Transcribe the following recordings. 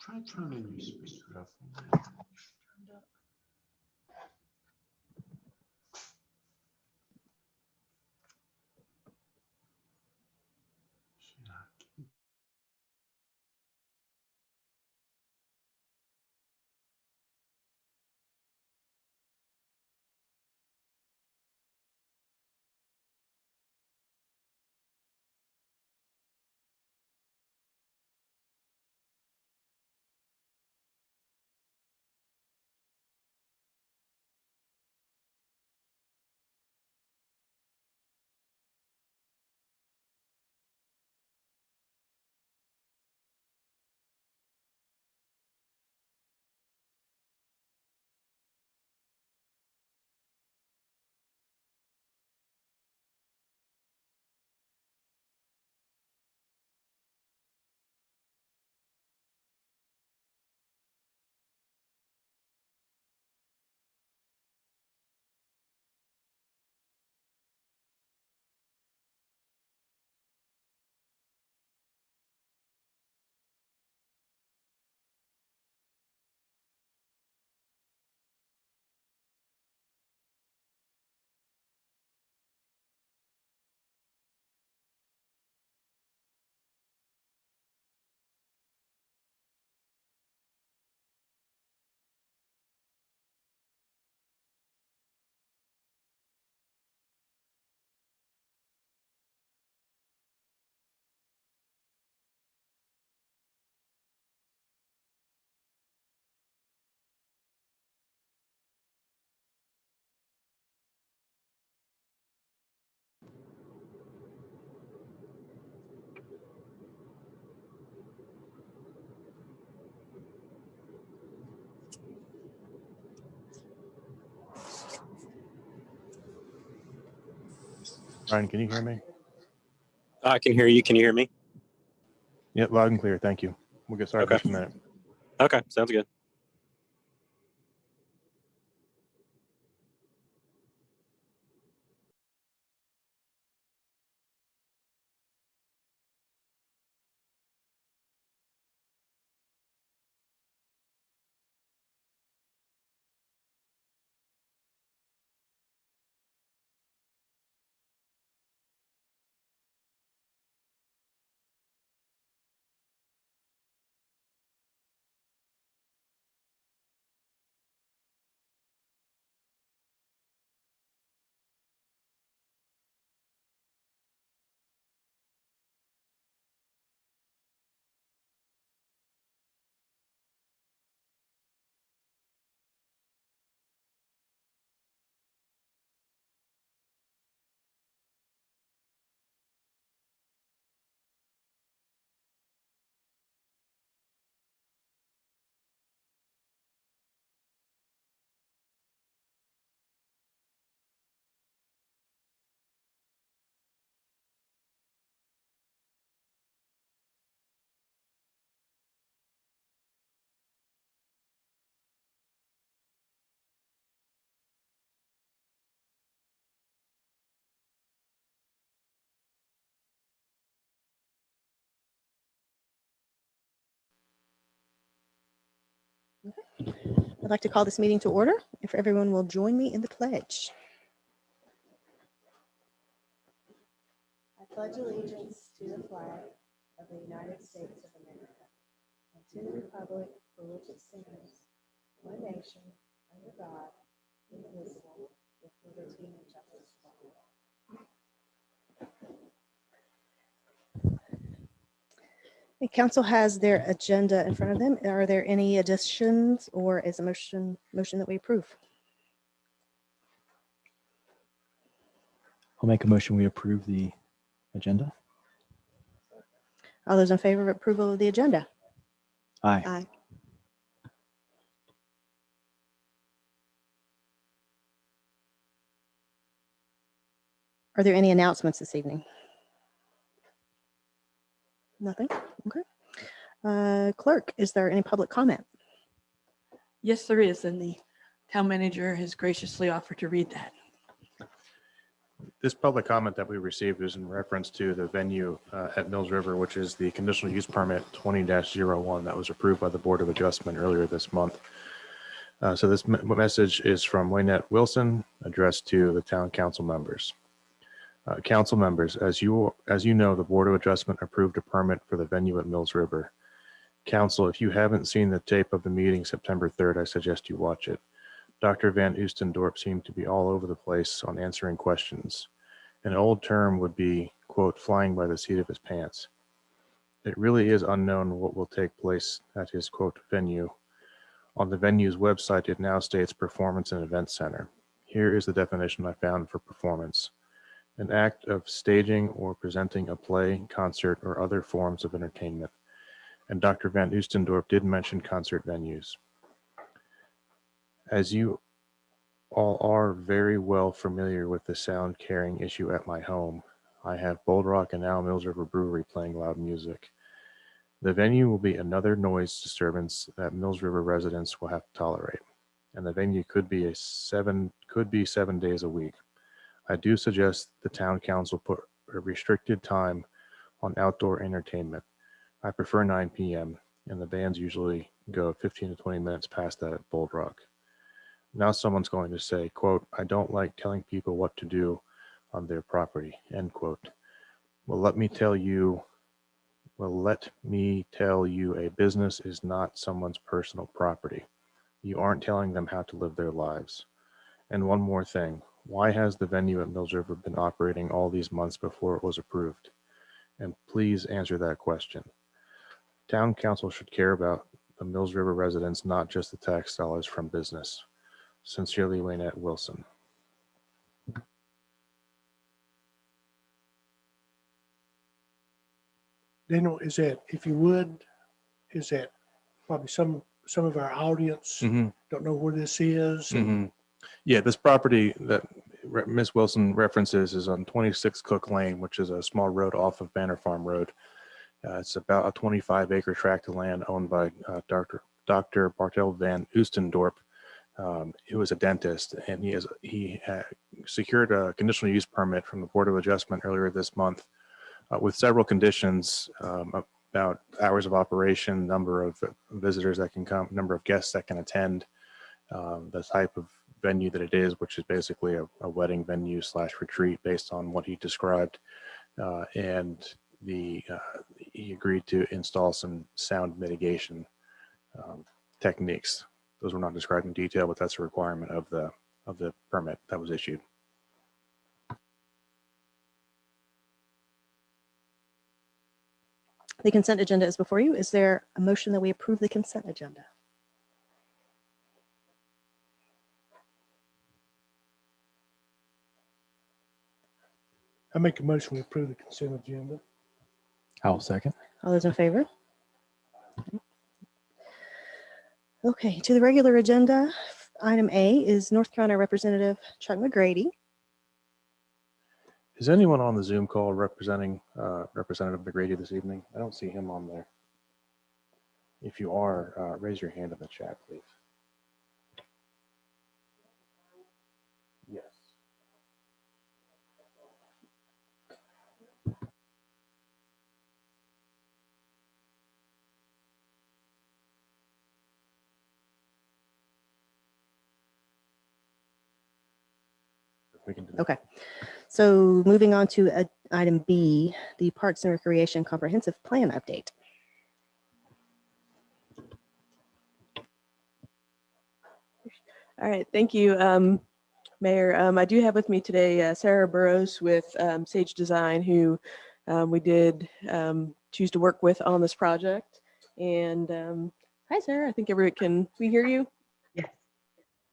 Try turning your speaker off. Ryan, can you hear me? I can hear you. Can you hear me? Yep, loud and clear. Thank you. We'll get started in just a minute. Okay, sounds good. I'd like to call this meeting to order. If everyone will join me in the pledge. I pledge allegiance to the flag of the United States of America and to the republic for which it stands, one nation, under God, indivisible, with liberty and justice for all. The council has their agenda in front of them. Are there any additions or is a motion that we approve? I'll make a motion. We approve the agenda. All those in favor of approval of the agenda? Aye. Aye. Are there any announcements this evening? Nothing? Okay. Clerk, is there any public comment? Yes, there is, and the town manager has graciously offered to read that. This public comment that we received is in reference to the venue at Mills River, which is the conditional use permit 20-01 that was approved by the Board of Adjustment earlier this month. So this message is from Waynette Wilson, addressed to the town council members. Council members, as you know, the Board of Adjustment approved a permit for the venue at Mills River. Council, if you haven't seen the tape of the meeting September 3rd, I suggest you watch it. Dr. Van Oostendorp seemed to be all over the place on answering questions. An old term would be, quote, flying by the seat of his pants. It really is unknown what will take place at his, quote, venue. On the venue's website, it now states performance and event center. Here is the definition I found for performance: an act of staging or presenting a play, concert, or other forms of entertainment. And Dr. Van Oostendorp did mention concert venues. As you all are very well familiar with the sound carrying issue at my home, I have Bold Rock and now Mills River Brewery playing loud music. The venue will be another noise disturbance that Mills River residents will have to tolerate, and the venue could be 7 days a week. I do suggest the town council put a restricted time on outdoor entertainment. I prefer 9 p.m. and the bands usually go 15 to 20 minutes past that at Bold Rock. Now someone's going to say, quote, I don't like telling people what to do on their property, end quote. Well, let me tell you, a business is not someone's personal property. You aren't telling them how to live their lives. And one more thing, why has the venue at Mills River been operating all these months before it was approved? And please answer that question. Town council should care about the Mills River residents, not just the tax dollars from business. Sincerely, Waynette Wilson. Daniel, is that, if you would, is that probably some of our audience don't know where this is? Yeah, this property that Ms. Wilson references is on 26 Cook Lane, which is a small road off of Banner Farm Road. It's about a 25-acre tract of land owned by Dr. Bartel Van Oostendorp. He was a dentist, and he secured a conditional use permit from the Board of Adjustment earlier this month with several conditions about hours of operation, number of visitors that can come, number of guests that can attend, the type of venue that it is, which is basically a wedding venue / retreat based on what he described. And he agreed to install some sound mitigation techniques. Those were not described in detail, but that's a requirement of the permit that was issued. The consent agenda is before you. Is there a motion that we approve the consent agenda? I make a motion we approve the consent agenda. I'll second. All those in favor? Okay, to the regular agenda. Item A is North Carolina Representative Chuck McGrady. Is anyone on the Zoom call representing Representative McGrady this evening? I don't see him on there. If you are, raise your hand in the chat, please. Yes. We can do that. Okay, so moving on to item B, the Parks and Recreation Comprehensive Plan update. All right, thank you, Mayor. I do have with me today Sarah Burrows with Sage Design, who we did choose to work with on this project. And hi, Sarah. I think everyone can we hear you? Yes.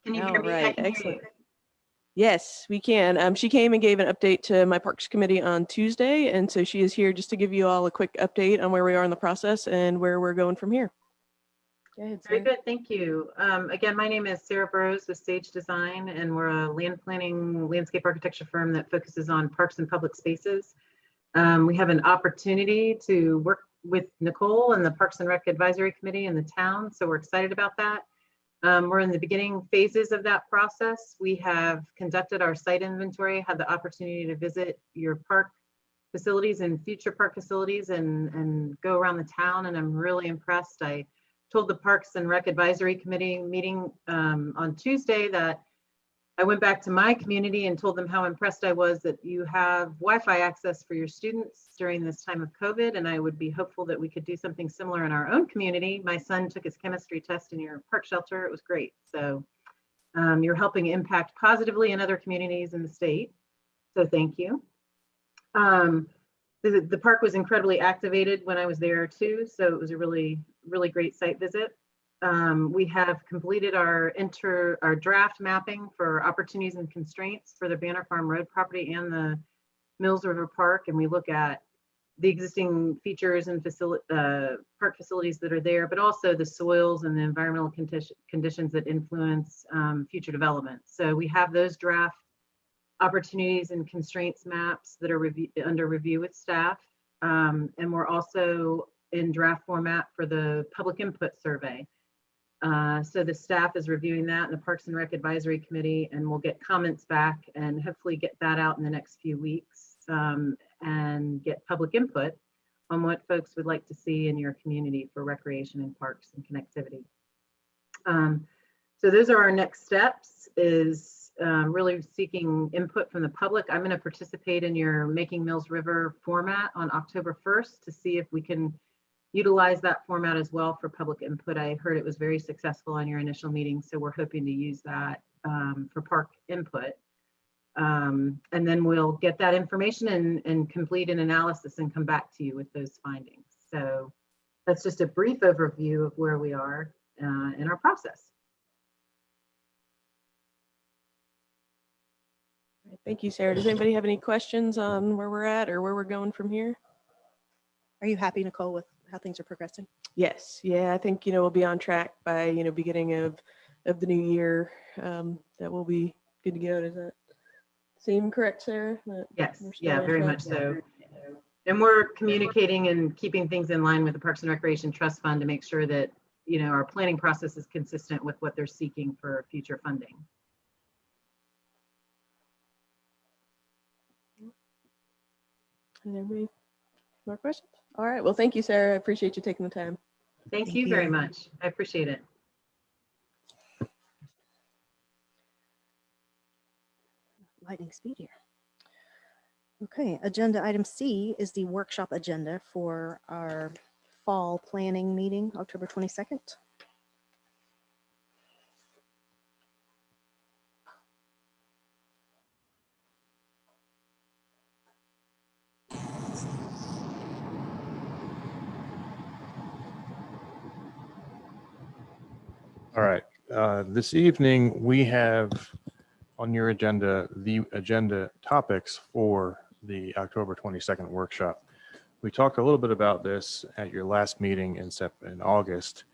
Can you hear All me? I right, can hear excellent. you. Yes, we can. She came and gave an update to my Parks Committee on Tuesday, and so she is here just to give you all a quick update on where we are in the process and where we're going from here. Go ahead, Very Sarah. good, thank you. Again, my name is Sarah Burrows with Sage Design, and we're a land planning landscape architecture firm that focuses on parks and public spaces. We have an opportunity to work with Nicole and the Parks and Rec Advisory Committee in the town, so we're excited about that. We're in the beginning phases of that process. We have conducted our site inventory, had the opportunity to visit your park facilities and future park facilities and go around the town, and I'm really impressed. I told the Parks and Rec Advisory Committee meeting on Tuesday that I went back to my community and told them how impressed I was that you have Wi-Fi access for your students during this time of COVID, and I would be hopeful that we could do something similar in our own community. My son took his chemistry test in your park shelter. It was great. So you're helping impact positively in other communities in the state. So thank you. The park was incredibly activated when I was there too. So it was a really, really great site visit. We have completed our draft mapping for opportunities and constraints for the Banner Farm Road property and the Mills River Park. And we look at the existing features and park facilities that are there, but also the soils and the environmental conditions that influence future development. So we have those draft opportunities and constraints maps that are under review with staff. And we're also in draft format for the public input survey. So the staff is reviewing that in the Parks and Rec Advisory Committee, and we'll get comments back and hopefully get that out in the next few weeks and get public input on what folks would like to see in your community for recreation and parks and connectivity. So those are our next steps, is really seeking input from the public. I'm going to participate in your Making Mills River format on October 1st to see if we can utilize that format as well for public input. I heard it was very successful on your initial meeting, so we're hoping to use that for park input. And then we'll get that information and complete an analysis and come back to you with those findings. So that's just a brief overview of where we are in our process. Thank you, Sarah. Does anybody have any questions on where we're at or where we're going from here? Are you happy, Nicole, with how things are progressing? Yes. Yeah, I think, we'll be on track by, beginning of the new year. That will be good to go. Does that seem correct, Sarah? Yes. Yeah, very much so. And we're communicating and keeping things in line with the Parks and Recreation Trust Fund to make sure that, our planning process is consistent with what they're seeking for future funding. Anybody more questions? All right. Well, thank you, Sarah. I appreciate you taking the time. Thank you very much. I appreciate it. Lightning speed here. Okay, agenda item C is the workshop agenda for our fall planning meeting, October 22nd. All right. This evening, we have on your agenda the agenda topics for the October 22nd workshop. We talked a little bit about this at your last meeting in August.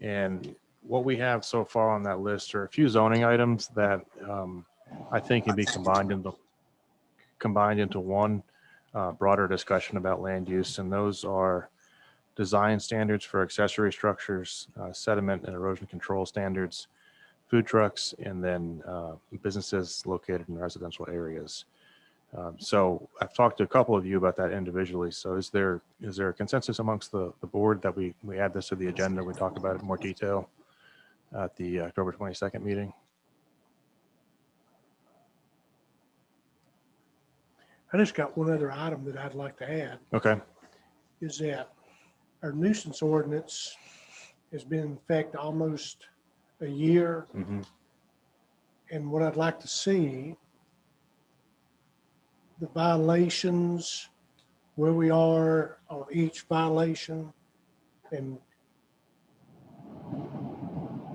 And what we have so far on that list are a few zoning items that I think can be combined into one broader discussion about land use. And those are design standards for accessory structures, sediment and erosion control standards, food trucks, and then businesses located in residential areas. So I've talked to a couple of you about that individually. So is there a consensus amongst the board that we add this to the agenda? We talk about it in more detail at the October 22nd meeting? I just got one other item that I'd like to add, Okay. is that our nuisance ordinance has been in effect almost a year. Mm-hmm. And what I'd like to see, the violations, where we are on each violation, and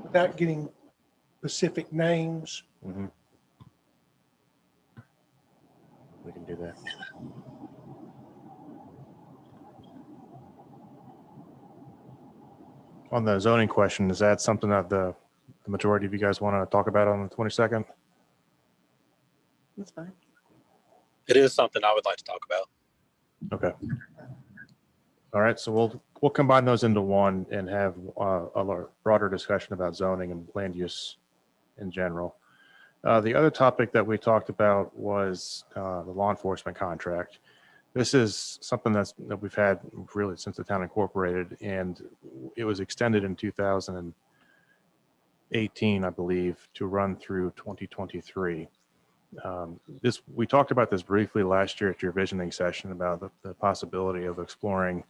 without getting specific names. Mm-hmm. We can do that. On the zoning question, is that something that the majority of you guys want to talk about on the 22nd? That's fine. It is something I would like to talk about. Okay. All right, so we'll combine those into one and have a broader discussion about zoning and land use in general. The other topic that we talked about was the law enforcement contract. This is something that we've had really since the town incorporated, and it was extended in 2018, I believe, to run through 2023. We talked about this briefly last year at your visioning session about the possibility of exploring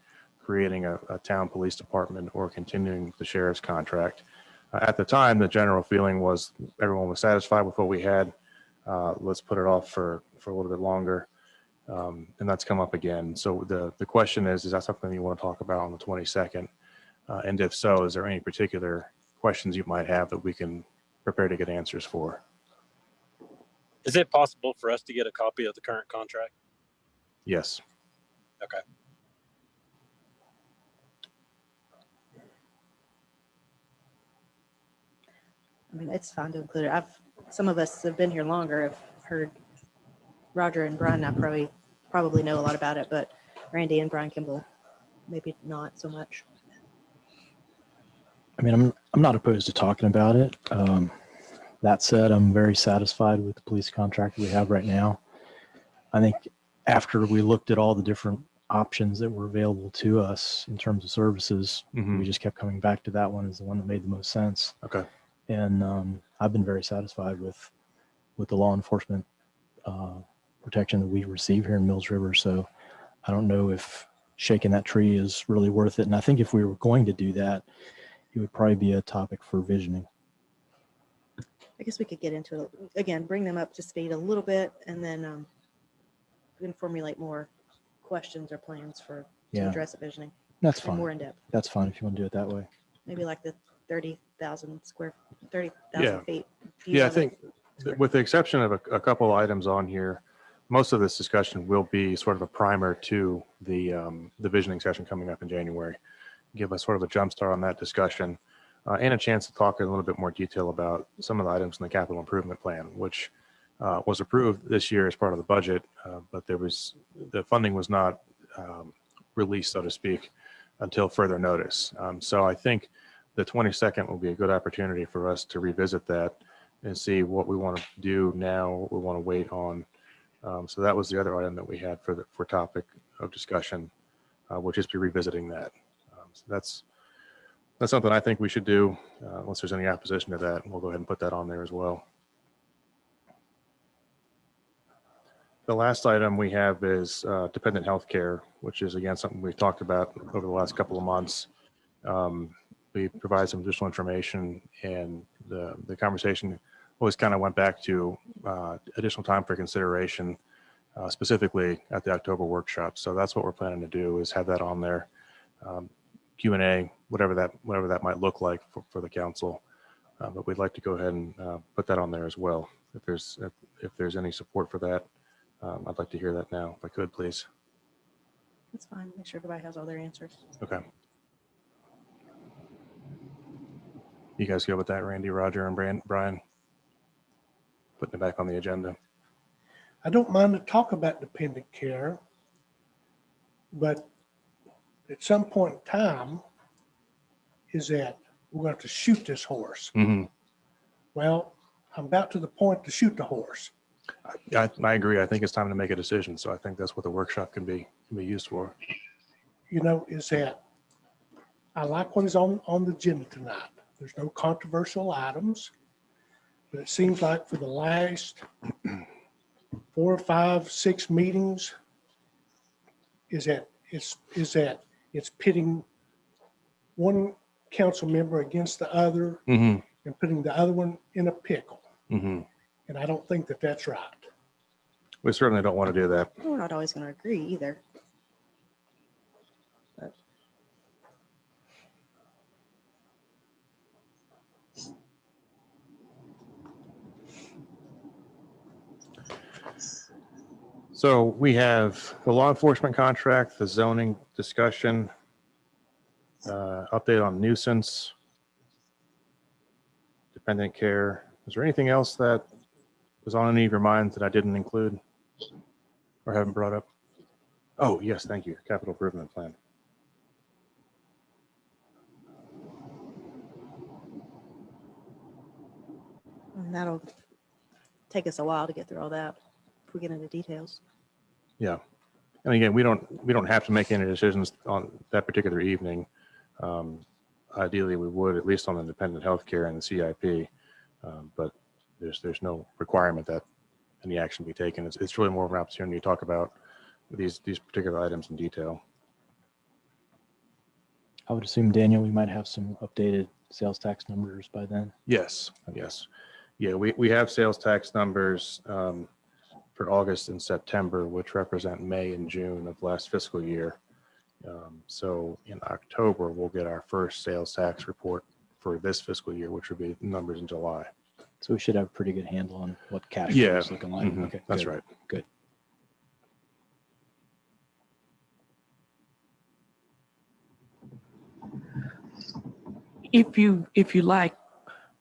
creating a town police department or continuing the sheriff's contract. At the time, the general feeling was everyone was satisfied with what we had. Let's put it off for a little bit longer. And that's come up again. So the question is that something you want to talk about on the 22nd? And if so, is there any particular questions you might have that we can prepare to get answers for? Is it possible for us to get a copy of the current contract? Yes. Okay. I mean, it's fine to include it. Some of us have been here longer, have heard Roger and Brian, I probably know a lot about it, but Randy and Brian Kimball, maybe not so much. I mean, I'm not opposed to talking about it. That said, I'm very satisfied with the police contract we have right now. I think after we looked at all the different options that were available to us in terms of services, we just kept coming back to that one as the one that made the most sense. Okay. And I've been very satisfied with the law enforcement protection that we receive here in Mills River. So I don't know if shaking that tree is really worth it. And I think if we were going to do that, it would probably be a topic for visioning. I guess we could get into it again, bring them up to speed a little bit, and then we can formulate more questions or plans to address at visioning. That's and fine. more in depth. That's fine if you want to do it that way. Maybe like the 30,000 Yeah. feet. Yeah, I think with the exception of a couple items on here, most of this discussion will be sort of a primer to the visioning session coming up in January. Give us sort of a jump start on that discussion and a chance to talk in a little bit more detail about some of the items in the capital improvement plan, which was approved this year as part of the budget, but the funding was not released, so to speak, until further notice. So I think the 22nd will be a good opportunity for us to revisit that and see what we want to do now, what we want to wait on. So that was the other item that we had for topic of discussion, which is to be revisiting that. So that's something I think we should do, unless there's any opposition to that. We'll go ahead and put that on there as well. The last item we have is dependent health care, which is, again, something we've talked about over the last couple of months. We provide some additional information, and the conversation always kind of went back to additional time for consideration, specifically at the October workshop. So that's what we're planning to do, is have that on there. Q&A, whatever that might look like for the council. But we'd like to go ahead and put that on there as well. If there's any support for that, I'd like to hear that now, if I could, please. That's fine. Make sure everybody has all their answers. Okay. You guys go with that, Randy, Roger, and Brian? Putting it back on the agenda. I don't mind to talk about dependent care, but at some point in time, is that we're going to have to shoot this horse. Mm-hmm. Well, I'm about to the point to shoot the horse. I agree. I think it's time to make a decision. So I think that's what the workshop can be used for. You know, is that I like what is on the agenda tonight. There's no controversial items, but it seems like for the last 4, 5, 6 meetings, is that it's pitting one council member against the other Mm-hmm. and putting the other one in a pickle. Mm-hmm. And I don't think that that's right. We certainly don't want to do that. We're not always going to agree either. So we have the law enforcement contract, the zoning discussion, update on nuisance, dependent care. Is there anything else that was on any of your minds that I didn't include or haven't brought up? Oh, yes, thank you. Capital improvement plan. And that'll take us a while to get through all that if we get into details. Yeah. And again, we don't have to make any decisions on that particular evening. Ideally, we would, at least on independent healthcare and the CIP, but there's no requirement that any action be taken. It's really more of an opportunity to talk about these particular items in detail. I would assume, Daniel, we might have some updated sales tax numbers by then. Yes, yes. Yeah, we have sales tax numbers for August and September, which represent May and June of last fiscal year. So in October, we'll get our first sales tax report for this fiscal year, which would be numbers in July. So we should have a pretty good handle on what cash flow Yeah, is looking like. mhm, Okay, that's good, right. Good. If you like,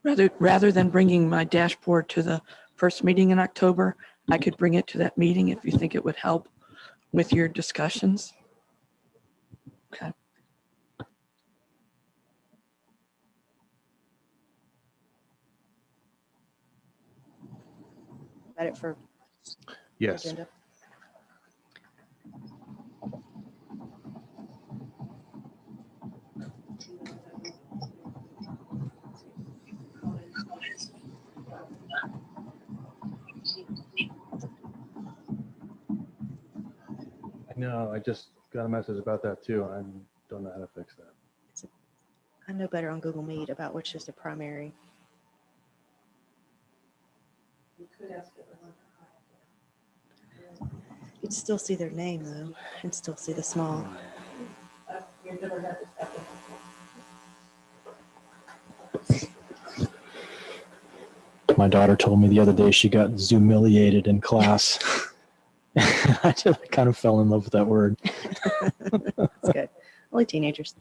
rather than bringing my dashboard to the first meeting in October, I could bring it to that meeting if you think it would help with your discussions. Okay. Got it for Yes. agenda. I know. I just got a message about that too. I don't know how to fix that. I know better on Google Meet about which is the primary. You'd still see their name though, and still see the small. My daughter told me the other day she got Zoomiliated in class. I just kind of fell in love with that word. That's good. Only teenagers.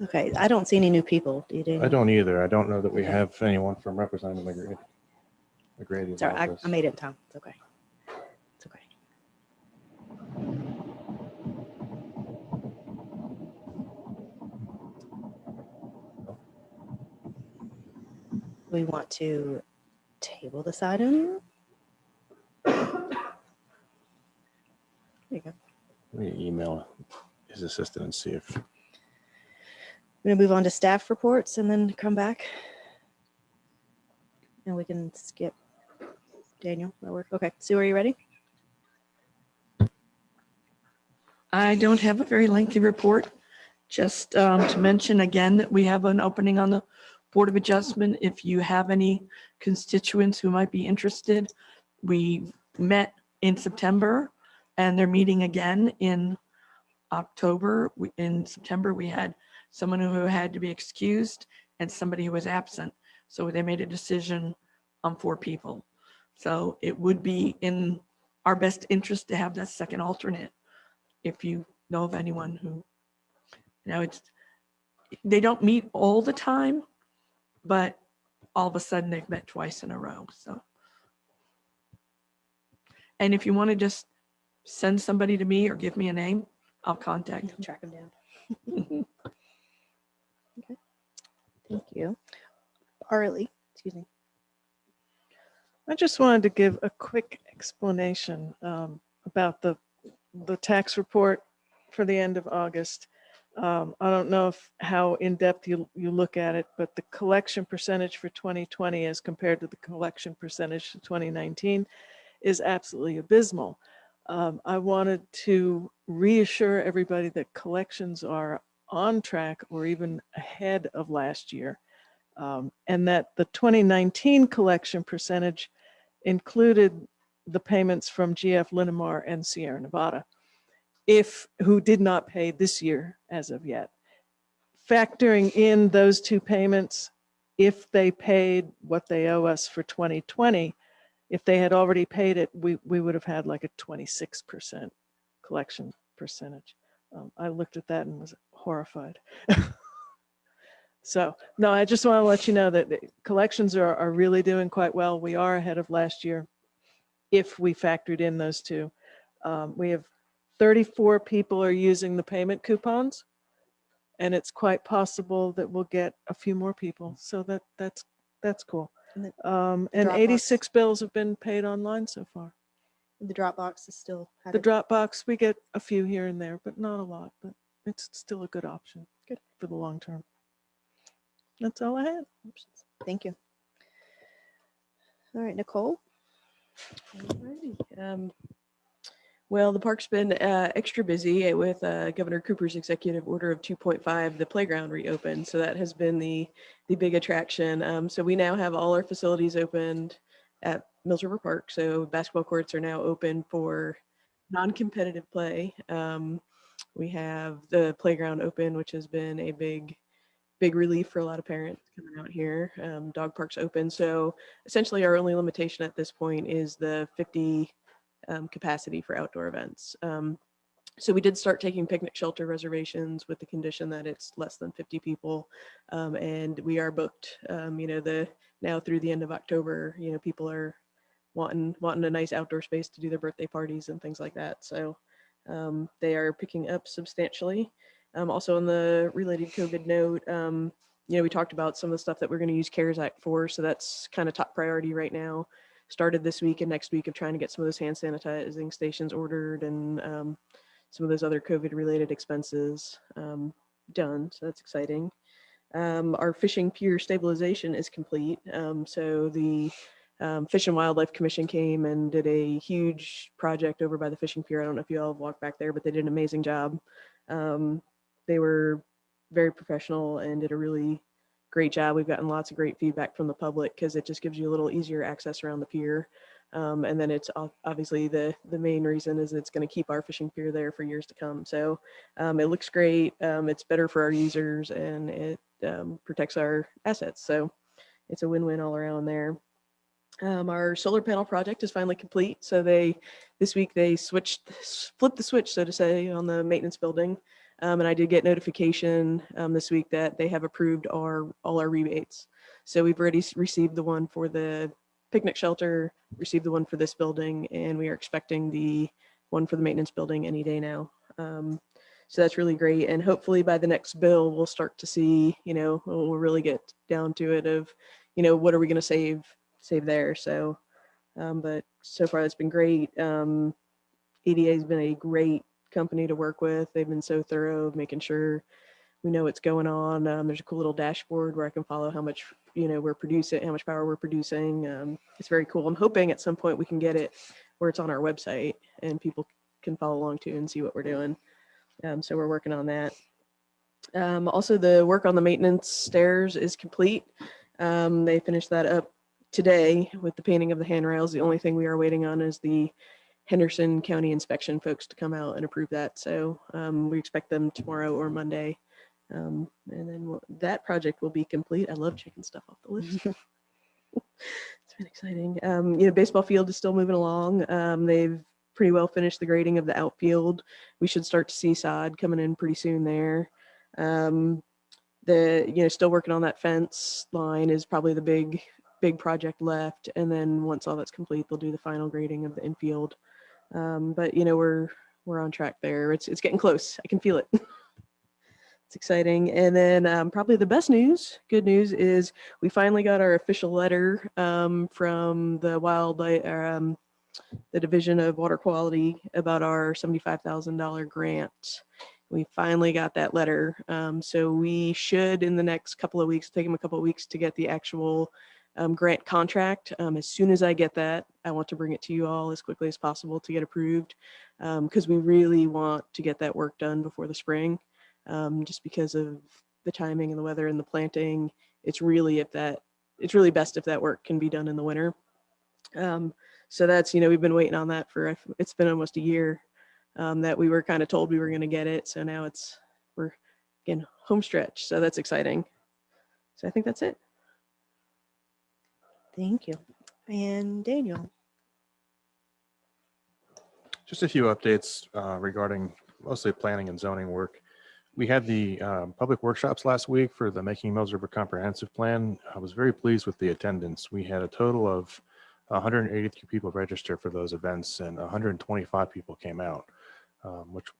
Okay, I don't see any new people. Do you? Do? I don't either. I don't know that we have anyone from Representative McGrady's Sorry, office. I made it in time. It's okay. It's okay. We want to table this item. There you go. Let me email his assistant and see if. We're gonna move on to staff reports and then come back. And we can skip Daniel. That work? Okay, Sue, are you ready? I don't have a very lengthy report, just to mention again that we have an opening on the Board of Adjustment. If you have any constituents who might be interested, we met in September and they're meeting again in October. In September, we had someone who had to be excused and somebody who was absent. So they made a decision on 4 people. So it would be in our best interest to have that second alternate. If you know of anyone who, they don't meet all the time, but all of a sudden they've met twice in a row. So, and if you want to just send somebody to me or give me a name, I'll contact them. Track them down. Okay. Thank you. Arlie, excuse me. I just wanted to give a quick explanation about the tax report for the end of August. I don't know how in-depth you look at it, but the collection percentage for 2020 as compared to the collection percentage for 2019 is absolutely abysmal. I wanted to reassure everybody that collections are on track or even ahead of last year. And that the 2019 collection percentage included the payments from GF Linamar and Sierra Nevada, who did not pay this year as of yet. Factoring in those 2 payments, if they paid what they owe us for 2020, if they had already paid it, we would have had like a 26% collection percentage. I looked at that and was horrified. So no, I just want to let you know that the collections are really doing quite well. We are ahead of last year if we factored in those 2. We have 34 people are using the payment coupons, and it's quite possible that we'll get a few more people. So that's That's cool. And the And Dropbox. 86 bills have been paid online so far. The Dropbox is still. The Dropbox, we get a few here and there, but not a lot, but it's still a good option. Good. For the long term. That's all I had. Options. Thank you. All right, Nicole. Alrighty. Well, the park's been extra busy with Governor Cooper's executive order of 2.5. The playground reopened, so that has been the big attraction. So we now have all our facilities opened at Mills River Park. So basketball courts are now open for non-competitive play. We have the playground open, which has been a big relief for a lot of parents coming out here. Dog park's open. So essentially our only limitation at this point is the 50 capacity for outdoor events. So we did start taking picnic shelter reservations with the condition that it's less than 50 people. And we are booked, now through the end of October, people are wanting a nice outdoor space to do their birthday parties and things like that. So they are picking up substantially. Also on the related COVID note, we talked about some of the stuff that we're going to use CARES Act for. So that's kind of top priority right now. Started this week and next week of trying to get some of those hand sanitizing stations ordered and some of those other COVID related expenses done. So that's exciting. Our fishing pier stabilization is complete. So the Fish and Wildlife Commission came and did a huge project over by the fishing pier. I don't know if you all have walked back there, but they did an amazing job. They were very professional and did a really great job. We've gotten lots of great feedback from the public because it just gives you a little easier access around the pier. And then it's obviously the main reason is it's going to keep our fishing pier there for years to come. So it looks great. It's better for our users and it protects our assets. So it's a win-win all around there. Our solar panel project is finally complete. So this week they flipped the switch, so to say, on the maintenance building. And I did get notification this week that they have approved all our rebates. So we've already received the one for the picnic shelter, received the one for this building, and we are expecting the one for the maintenance building any day now. So that's really great. And hopefully by the next bill, we'll start to see, we'll really get down to it of, what are we going to save there. So, but so far that's been great. EDA has been a great company to work with. They've been so thorough, making sure we know what's going on. There's a cool little dashboard where I can follow how much, we're producing, how much power we're producing. It's very cool. I'm hoping at some point we can get it where it's on our website and people can follow along too and see what we're doing. So we're working on that. Also the work on the maintenance stairs is complete. They finished that up today with the painting of the handrails. The only thing we are waiting on is the Henderson County inspection folks to come out and approve that. So we expect them tomorrow or Monday. And then that project will be complete. I love checking stuff off the list. It's been exciting. Baseball field is still moving along. They've pretty well finished the grading of the outfield. We should start to see sod coming in pretty soon there. Still working on that fence line is probably the big project left. And then once all that's complete, they'll do the final grading of the infield. But we're on track there. It's getting close. I can feel it. It's exciting. And then probably the best news, good news, is we finally got our official letter from the wildlife, the Division of Water Quality about our $75,000 grant. We finally got that letter. So we should, in the next couple of weeks, take them a couple of weeks to get the actual grant contract. As soon as I get that, I want to bring it to you all as quickly as possible to get approved, because we really want to get that work done before the spring, just because of the timing and the weather and the planting. It's really best if that work can be done in the winter. So that's, we've been waiting on that it's been almost a year that we were kind of told we were going to get it. So now we're again home stretch. So that's exciting. So I think that's it. Thank you. And Daniel. Just a few updates regarding mostly planning and zoning work. We had the public workshops last week for the Making Mills River Comprehensive Plan. I was very pleased with the attendance. We had a total of 183 people register for those events and 125 people came out,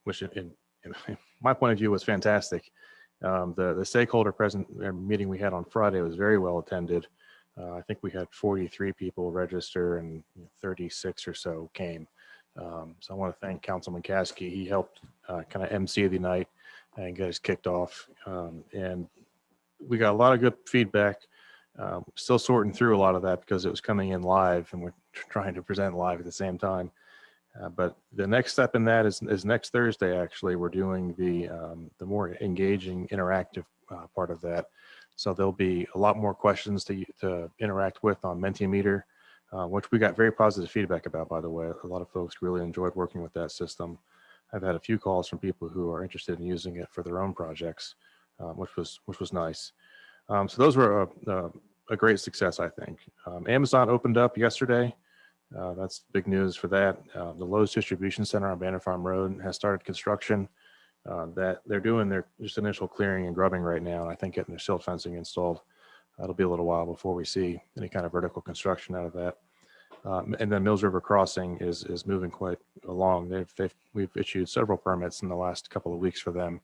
which in my point of view was fantastic. The stakeholder meeting we had on Friday was very well attended. I think we had 43 people register and 36 or so came. So I want to thank Councilman Caskey. He helped kind of MC the night and get us kicked off. And we got a lot of good feedback. Still sorting through a lot of that because it was coming in live and we're trying to present live at the same time. But the next step in that is next Thursday. Actually, we're doing the more engaging, interactive part of that. So there'll be a lot more questions to interact with on Mentimeter, which we got very positive feedback about, by the way. A lot of folks really enjoyed working with that system. I've had a few calls from people who are interested in using it for their own projects, which was nice. So those were a great success, I think. Amazon opened up yesterday. That's big news for that. The Lowe's Distribution Center on Banner Farm Road has started construction. That they're doing their just initial clearing and grubbing right now, and I think getting their silt fencing installed. It'll be a little while before we see any kind of vertical construction out of that. And then Mills River Crossing is moving quite along. We've issued several permits in the last couple of weeks for them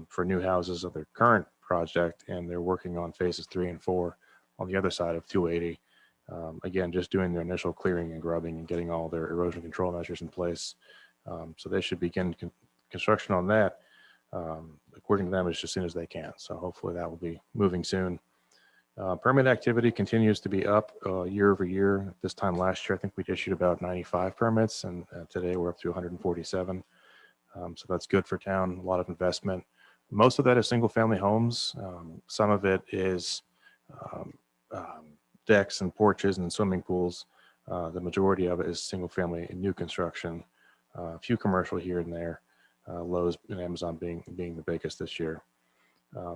for new houses of their current project, and they're working on phases 3 and 4 on the other side of 280. Again, just doing their initial clearing and grubbing and getting all their erosion control measures in place. So they should begin construction on that, according to them, as soon as they can. So hopefully that will be moving soon. Permit activity continues to be up year over year. This time last year, I think we issued about 95 permits, and today we're up to 147. So that's good for town, a lot of investment. Most of that is single family homes. Some of it is decks and porches and swimming pools. The majority of it is single family and new construction, a few commercial here and there. Lowe's and Amazon being the biggest this year.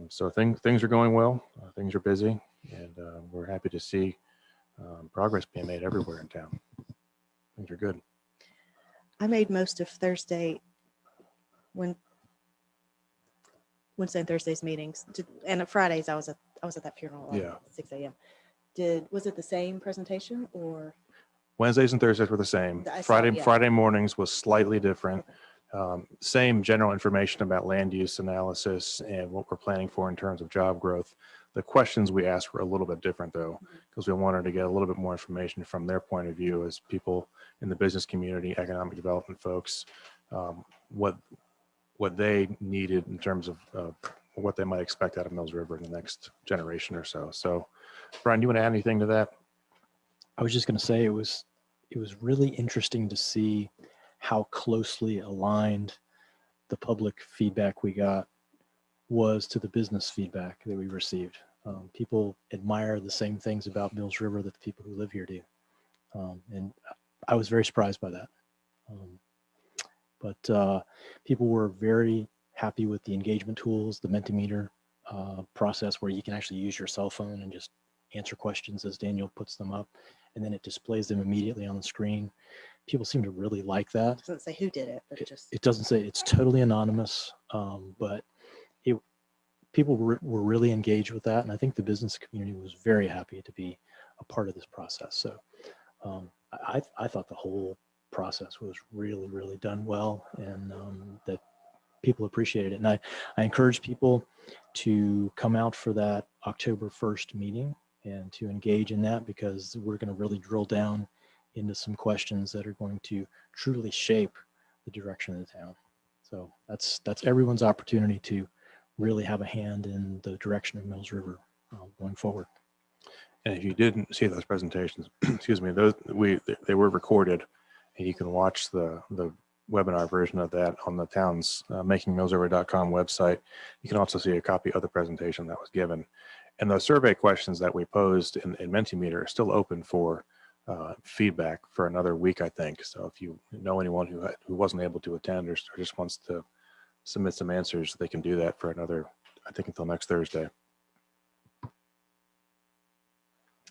So things are going well. Things are busy, and we're happy to see progress being made everywhere in town. Things are good. I made most of Thursday, Wednesday and Thursday's meetings, and Fridays I was at that funeral Yeah. at 6 a.m. Was it the same presentation or? Wednesdays and Thursdays were the same. I saw it, yeah. Friday mornings was slightly different. Same general information about land use analysis and what we're planning for in terms of job growth. The questions we asked were a little bit different though, because we wanted to get a little bit more information from their point of view as people in the business community, economic development folks, what they needed in terms of what they might expect out of Mills River in the next generation or so. So, Brian, you want to add anything to that? I was just going to say it was really interesting to see how closely aligned the public feedback we got was to the business feedback that we received. People admire the same things about Mills River that the people who live here do. And I was very surprised by that. But people were very happy with the engagement tools, the Mentimeter process where you can actually use your cell phone and just answer questions as Daniel puts them up, and then it displays them immediately on the screen. People seem to really like that. It doesn't say who did it, but It doesn't say, it's totally anonymous, but people were really engaged with that. And I think the business community was very happy to be a part of this process. So I thought the whole process was really, really done well, and that people appreciated it. And I encourage people to come out for that October 1st meeting and to engage in that, because we're going to really drill down into some questions that are going to truly shape the direction of the town. So that's everyone's opportunity to really have a hand in the direction of Mills River going forward. And if you didn't see those presentations, excuse me, they were recorded, and you can watch the webinar version of that on the town's makingmillsriver.com website. You can also see a copy of the presentation that was given. And those survey questions that we posed in Mentimeter are still open for feedback for another week, I think. So if you know anyone who wasn't able to attend or just wants to submit some answers, they can do that for another, I think, until next Thursday.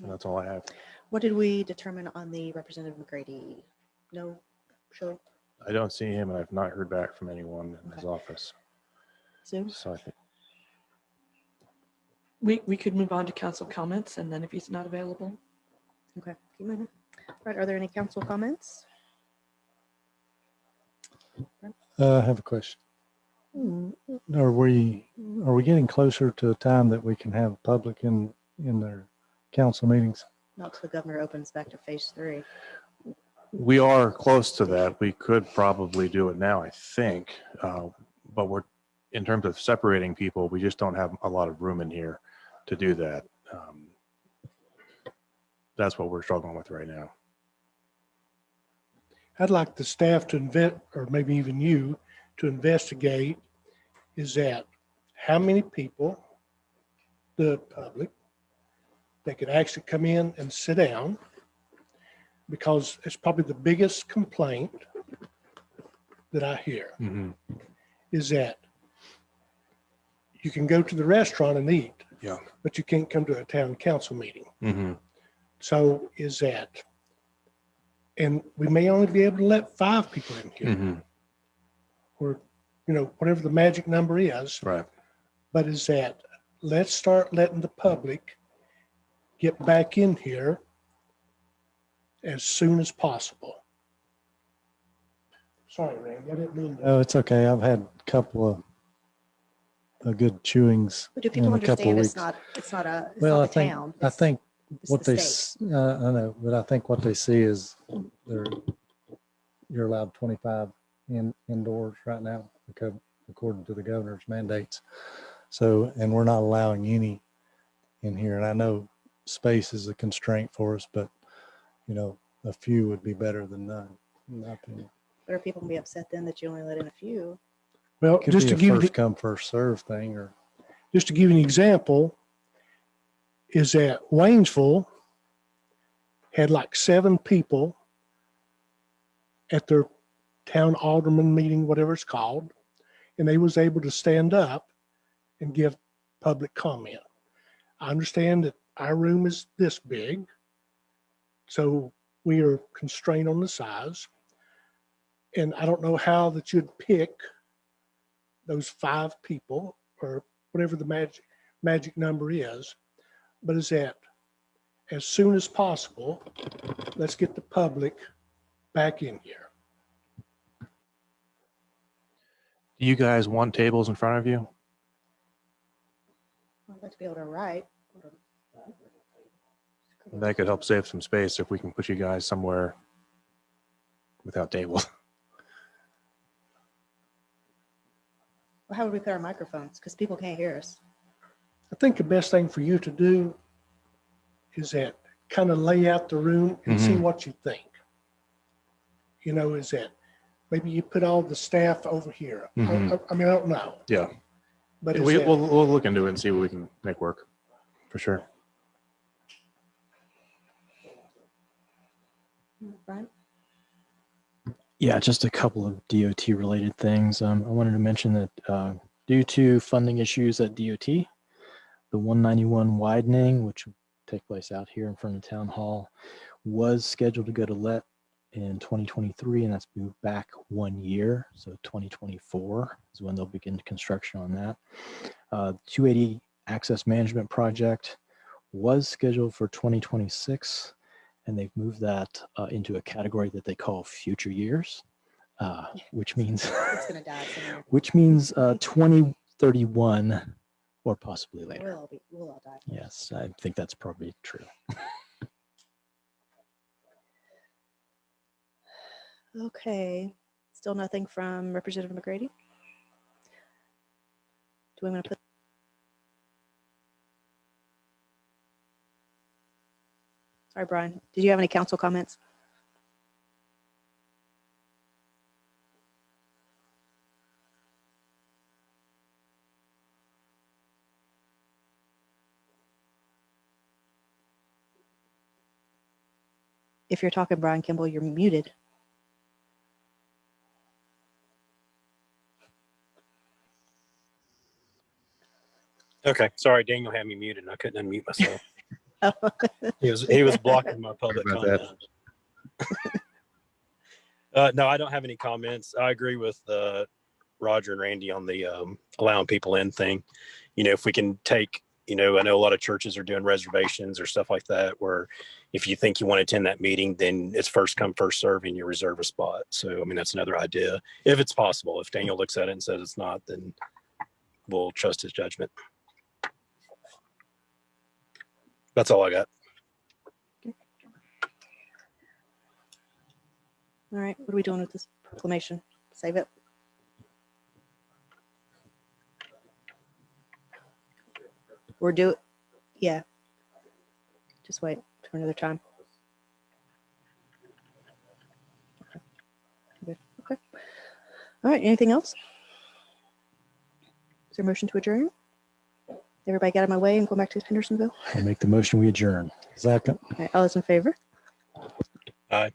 And that's all I have. what did we determine on the Representative McGrady? No show? I don't see him, and I've not heard back from anyone in his office. Zoom? So I think We could move on to council comments, and then if he's not available. Okay, keep moving. All right, are there any council comments? I have a question. Are we getting closer to a time that we can have public in their council meetings? Not till the governor opens back to phase 3. We are close to that. We could probably do it now, I think. But in terms of separating people, we just don't have a lot of room in here to do that. That's what we're struggling with right now. I'd like the staff to or maybe even you, to investigate is that how many people, the public, that could actually come in and sit down, because it's probably the biggest complaint that I hear is that you can go to the restaurant and eat, but you can't come to a town council meeting. So is that, and we may only be able to let 5 people in here, or, you know, whatever the magic number is. Right. But is that, let's start letting the public get back in here as soon as possible. Sorry, Randy, I didn't mean to. Oh, it's okay. I've had a couple of good chewings But do in people a couple of understand weeks. it's not a Well, I town? think it's what the they, state. I know, but I think what they see is you're allowed 25 indoors right now, according to the governor's mandates. So, and we're not allowing any in here. And I know space is a constraint for us, but you know, a few would be better than none, in my opinion. But are people gonna be upset then that you only let in a few? Well, Could just be to a give you, first come, first serve thing, or just to give you an example, is that Waynesville had like 7 people at their town alderman meeting, whatever it's called, and they was able to stand up and give public comment. I understand that our room is this big, so we are constrained on the size. And I don't know how that you'd pick those 5 people or whatever the magic number is, but is that as soon as possible, let's get the public back in here. Do you guys want tables in front of you? I'd like to be able to write. That could help save some space if we can put you guys somewhere without tables. Well, how would we put our microphones? Because people can't hear us. I think the best thing for you to do is that kind of lay out the room and see what you think. You know, is that maybe you put all the staff over here. I mean, I don't know. Yeah. But is We'll that, look into it and see what we can make work, for sure. Brian? Yeah, just a couple of DOT related things. I wanted to mention that due to funding issues at DOT, the 191 widening, which will take place out here in front of Town Hall, was scheduled to go to let in 2023, and that's moved back 1 year. So 2024 is when they'll begin construction on that. 280 access management project was scheduled for 2026. And they've moved that into a category that they call future years, which means It's gonna die somewhere. which means 2031 or possibly later. We'll all die. Yes, I think that's probably true. Okay, still nothing from Representative McGrady? Do we want to put? Sorry, Brian, did you have any council comments? If you're talking, Brian Kimball, you're muted. Okay, sorry, Daniel had me muted and I couldn't unmute myself. He was blocking my public Sorry comment. about No, I don't have any comments. I agree with Roger and Randy on the allowing people in thing. You know, if we can take, you know, I know a lot of churches are doing reservations or stuff like that, where if you think you want to attend that meeting, then it's first come, first serve, and you reserve a spot. So, I mean, that's another idea. If it's possible, if Daniel looks at it and says it's not, then we'll trust his judgment. That's all I got. All right, what are we doing with this proclamation? Save it? Or do it? Yeah. Just wait for another time. Okay. Good. Okay. All right, anything else? Is there a motion to adjourn? Everybody get out of my way and go back to Hendersonville? I'll make the motion, we adjourn. Second. All right, all those in favor? Aye.